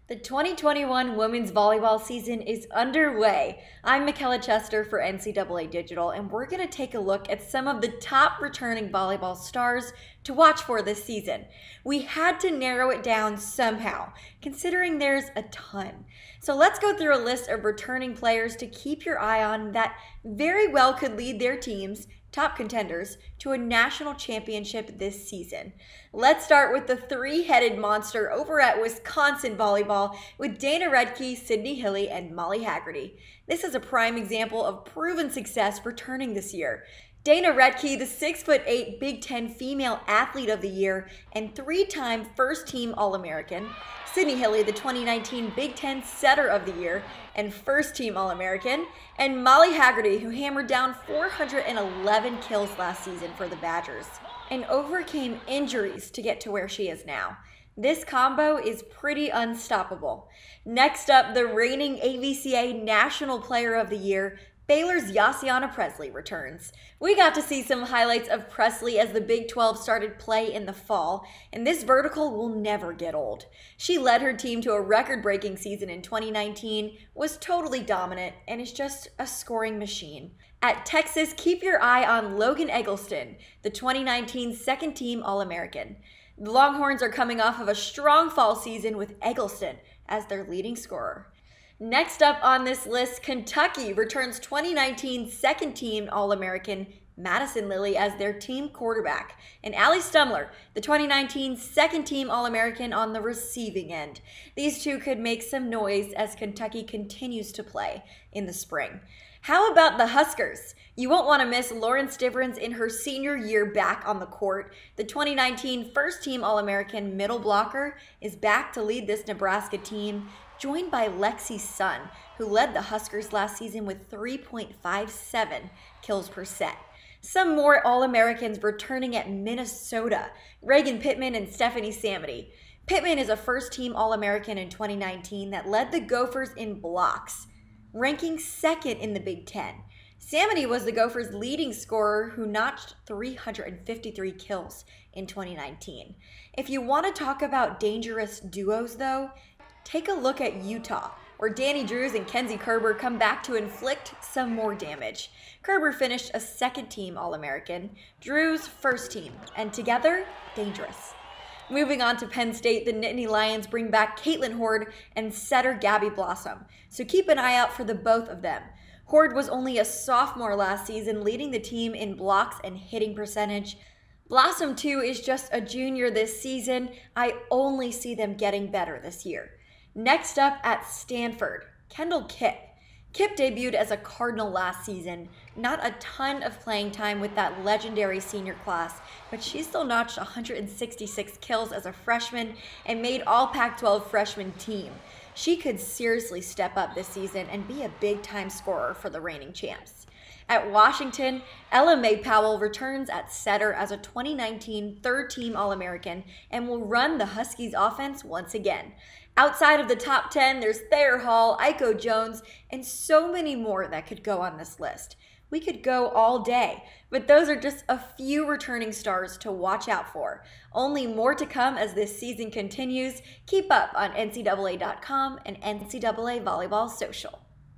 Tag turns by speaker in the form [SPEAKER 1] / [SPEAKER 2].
[SPEAKER 1] The 2021 women's volleyball season is underway. I'm Michaela Chester for NCAA Digital, and we're going to take a look at some of the top returning volleyball stars to watch for this season. We had to narrow it down somehow, considering there's a ton. So let's go through a list of returning players to keep your eye on that very well could lead their teams, top contenders, to a national championship this season. Let's start with the three-headed monster over at Wisconsin Volleyball with Dana Rettke, Sydney Hilly, and Molly Haggerty. This is a prime example of proven success returning this year. Dana Rettke, the 6'8" Big Ten Female Athlete of the Year and three-time first-team All-American. Sydney Hilly, the 2019 Big Ten Setter of the Year and first-team All-American. And Molly Haggerty, who hammered down 411 kills last season for the Badgers and overcame injuries to get to where she is now. This combo is pretty unstoppable. Next up, the reigning AVCA National Player of the Year, Baylor's Yassiana Presley returns. We got to see some highlights of Presley as the Big 12 started play in the fall, and this vertical will never get old. She led her team to a record-breaking season in 2019, was totally dominant, and is just a scoring machine. At Texas, keep your eye on Logan Eggleston, the 2019 second-team All-American. The Longhorns are coming off of a strong fall season with Eggleston as their leading scorer. Next up on this list, Kentucky returns 2019 second-team All-American Madison Lilly as their team quarterback, and Allie Stumler, the 2019 second-team All-American on the receiving end. These two could make some noise as Kentucky continues to play in the spring. How about the Huskers? You won't want to miss Lauren Stivrins in her senior year back on the court. The 2019 first-team All-American middle blocker is back to lead this Nebraska team, joined by Lexi Sun, who led the Huskers last season with 3.57 kills per set. Some more All-Americans returning at Minnesota, Reagan Pittman and Stephanie Samity. Pittman is a first-team All-American in 2019 that led the Gophers in blocks, ranking second in the Big Ten. Samity was the Gophers' leading scorer who notched 353 kills in 2019. If you want to talk about dangerous duos, though, take a look at Utah, where Danny Drews and Kenzie Kerber come back to inflict some more damage. Kerber finished a second-team All-American, Drews first-team, and together, dangerous. Moving on to Penn State, the Nittany Lions bring back Caitlin Horde and setter Gabby Blossom, so keep an eye out for the both of them. Horde was only a sophomore last season, leading the team in blocks and hitting percentage. Blossom, too, is just a junior this season. I only see them getting better this year. Next up at Stanford, Kendall Kipp. Kipp debuted as a Cardinal last season. Not a ton of playing time with that legendary senior class, but she still notched 166 kills as a freshman and made all Pac-12 freshman team. She could seriously step up this season and be a big-time scorer for the reigning champs. At Washington, Ella Mae Powell returns at setter as a 2019 third-team All-American and will run the Huskies offense once again. Outside of the top 10, there's Thayer Hall, Aiko Jones, and so many more that could go on this list. We could go all day, but those are just a few returning stars to watch out for. Only more to come as this season continues. Keep up on NCAA.com and NCAA Volleyball Social.